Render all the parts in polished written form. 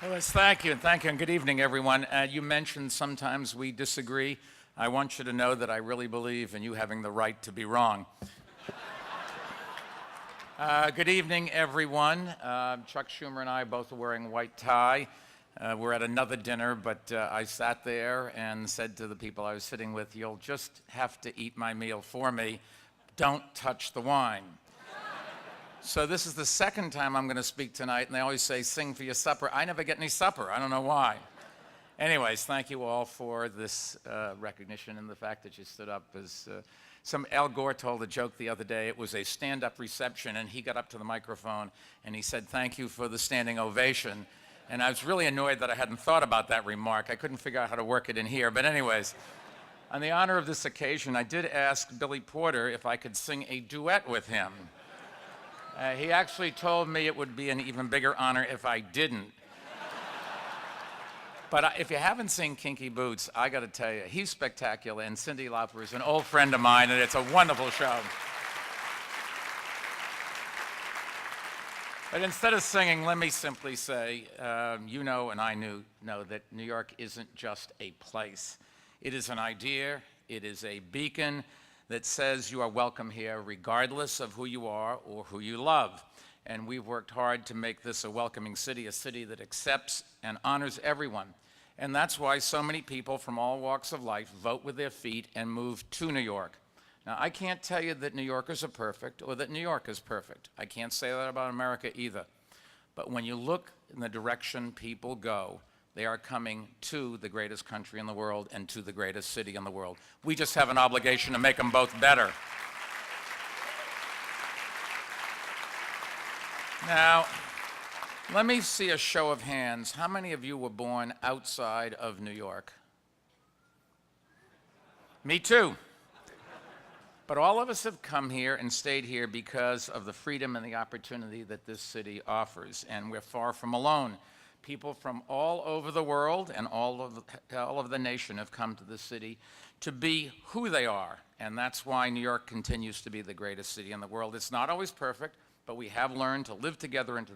Yes, thank you, and good evening, everyone. You mentioned sometimes we disagree. I want you to know that I really believe in you having the right to be wrong. Good evening, everyone. Chuck Schumer and I both are wearing white tie. We're at another dinner, but I sat there and said to the people I was sitting with, "You'll just have to eat my meal for me. Don't touch the wine." So this is the second time I'm going to speak tonight, and they always say, "Sing for your supper." I never get any supper. I don't know why. Anyways, thank you all for this recognition and the fact that you stood up. Al Gore told a joke the other day. It was a stand-up reception, and he got up to the microphone, and he said, "Thank you for the standing ovation." And I was really annoyed that I hadn't thought about that remark. I couldn't figure out how to work it in here. But anyways, on the honor of this occasion, I did ask Billy Porter if I could sing a duet with him. He actually told me it would be an even bigger honor if I didn't. But if you haven't seen Kinky Boots, I got to tell you, he's spectacular, and Cyndi Lauper is an old friend of mine, and it's a wonderful show. But instead of singing, let me simply say, you know and I know that New York isn't just a place. It is an idea. It is a beacon that says you are welcome here regardless of who you are or who you love. And we've worked hard to make this a welcoming city, a city that accepts and honors everyone. And that's why so many people from all walks of life vote with their feet and move to New York. Now, I can't tell you that New Yorkers are perfect or that New York is perfect. I can't say that about America either. But when you look in the direction people go, they are coming to the greatest country in the world and to the greatest city in the world. We just have an obligation to make them both better. Now, let me see a show of hands. How many of you were born outside of New York? Me too. But all of us have come here and stayed here because of the freedom and the opportunity that this city offers, and we're far from alone. People from all over the world and all of the nation have come to the city to be who they are, and that's why New York continues to be the greatest city in the world. It's not always perfect, but we have learned to live together in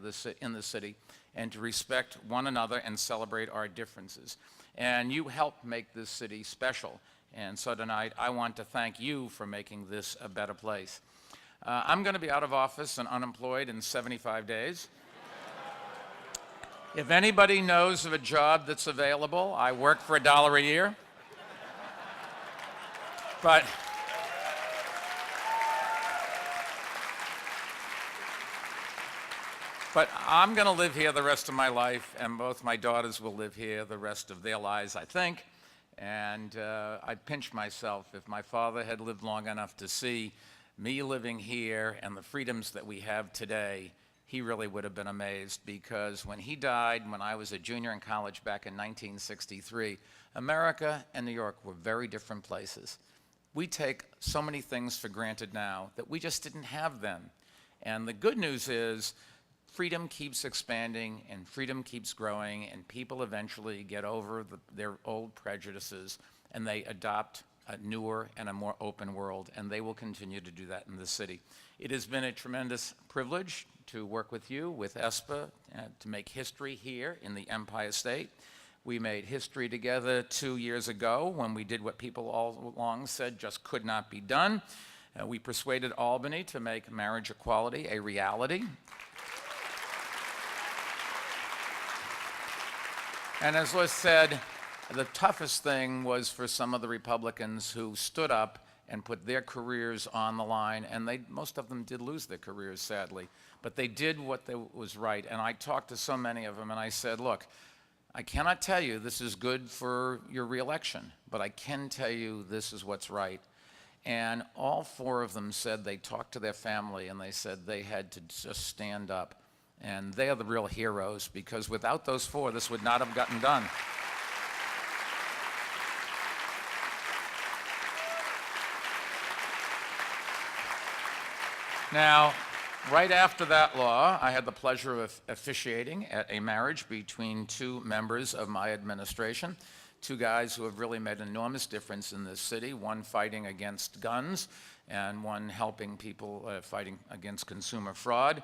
the city and to respect one another and celebrate our differences. And you help make this city special. And so tonight, I want to thank you for making this a better place. I'm going to be out of office and unemployed in 75 days. If anybody knows of a job that's available, I work for $1 a year. But I'm going to live here the rest of my life, and both my daughters will live here the rest of their lives, I think. And I pinch myself. If my father had lived long enough to see me living here and the freedoms that we have today, he really would have been amazed, because when he died, when I was a junior in college back in 1963, America and New York were very different places. We take so many things for granted now that we just didn't have then. And the good news is freedom keeps expanding and freedom keeps growing, and people eventually get over their old prejudices and they adopt a newer and a more open world, and they will continue to do that in this city. It has been a tremendous privilege to work with you, with ESPA, to make history here in the Empire State. We made history together 2 years ago when we did what people all along said just could not be done. We persuaded Albany to make marriage equality a reality. And as Liz said, the toughest thing was for some of the Republicans who stood up and put their careers on the line, and most of them did lose their careers, sadly. But they did what was right. And I talked to so many of them, and I said, look, I cannot tell you this is good for your reelection, but I can tell you this is what's right. And all 4 of them said they talked to their family, and they said they had to just stand up. And they are the real heroes, because without those 4, this would not have gotten done. Now, right after that law, I had the pleasure of officiating at a marriage between 2 members of my administration, 2 guys who have really made an enormous difference in this city, one fighting against guns and one helping people fighting against consumer fraud.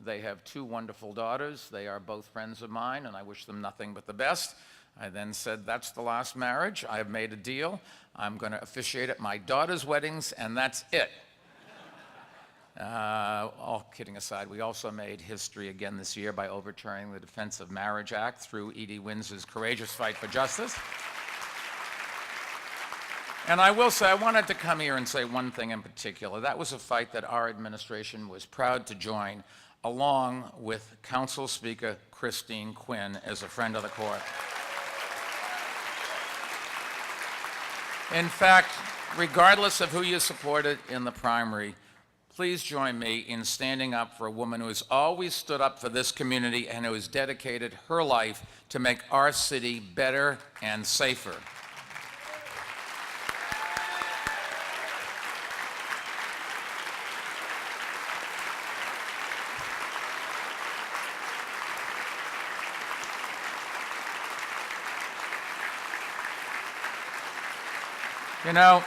They have 2 wonderful daughters. They are both friends of mine, and I wish them nothing but the best. I then said, that's the last marriage. I have made a deal. I'm going to officiate at my daughter's weddings, and that's it. All kidding aside, we also made history again this year by overturning the Defense of Marriage Act through Edie Windsor's courageous fight for justice. And I will say, I wanted to come here and say one thing in particular. That was a fight that our administration was proud to join, along with Council Speaker Christine Quinn as a friend of the court. In fact, regardless of who you supported in the primary, please join me in standing up for a woman who has always stood up for this community and who has dedicated her life to make our city better and safer. You know,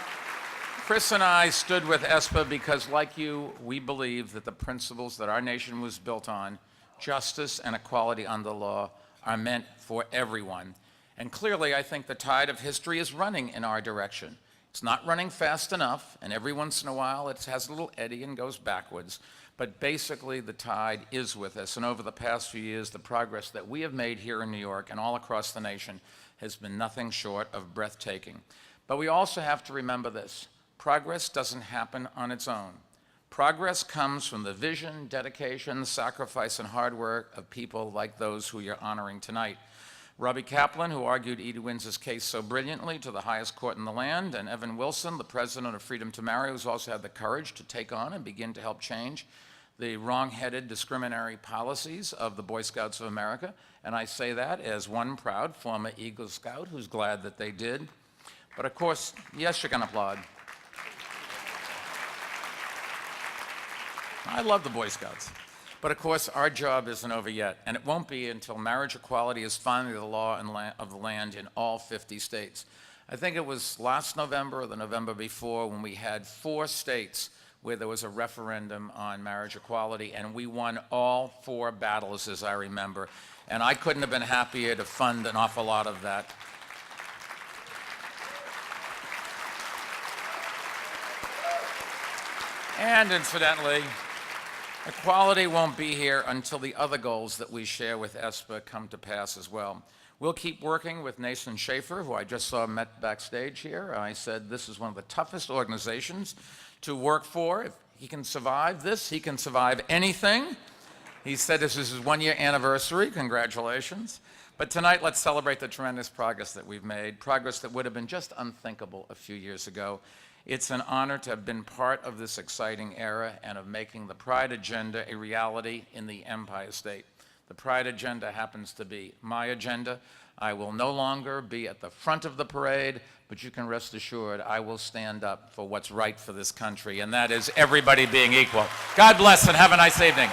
Chris and I stood with ESPA because, like you, we believe that the principles that our nation was built on, justice and equality under the law, are meant for everyone. And clearly, I think the tide of history is running in our direction. It's not running fast enough, and every once in a while it has a little eddy and goes backwards. But basically, the tide is with us. And over the past few years, the progress that we have made here in New York and all across the nation has been nothing short of breathtaking. But we also have to remember this. Progress doesn't happen on its own. Progress comes from the vision, dedication, sacrifice, and hard work of people like those who you're honoring tonight. Robbie Kaplan, who argued Edie Windsor's case so brilliantly to the highest court in the land, and Evan Wilson, the president of Freedom to Marry, who's also had the courage to take on and begin to help change the wrong-headed discriminatory policies of the Boy Scouts of America. And I say that as one proud former Eagle Scout who's glad that they did. But of course, yes, you can applaud. I love the Boy Scouts. But of course, our job isn't over yet, and it won't be until marriage equality is finally the law of the land in all 50 states. I think it was last November or the November before when we had 4 states where there was a referendum on marriage equality, and we won all 4 battles, as I remember. And I couldn't have been happier to fund an awful lot of that. And incidentally, equality won't be here until the other goals that we share with ESPA come to pass as well. We'll keep working with Nathan Schaefer, who I just saw met backstage here. I said this is one of the toughest organizations to work for. If he can survive this, he can survive anything. He said this is his 1-year anniversary. Congratulations. But tonight, let's celebrate the tremendous progress that we've made, progress that would have been just unthinkable a few years ago. It's an honor to have been part of this exciting era and of making the Pride agenda a reality in the Empire State. The Pride agenda happens to be my agenda. I will no longer be at the front of the parade, but you can rest assured I will stand up for what's right for this country, and that is everybody being equal. God bless and have a nice evening.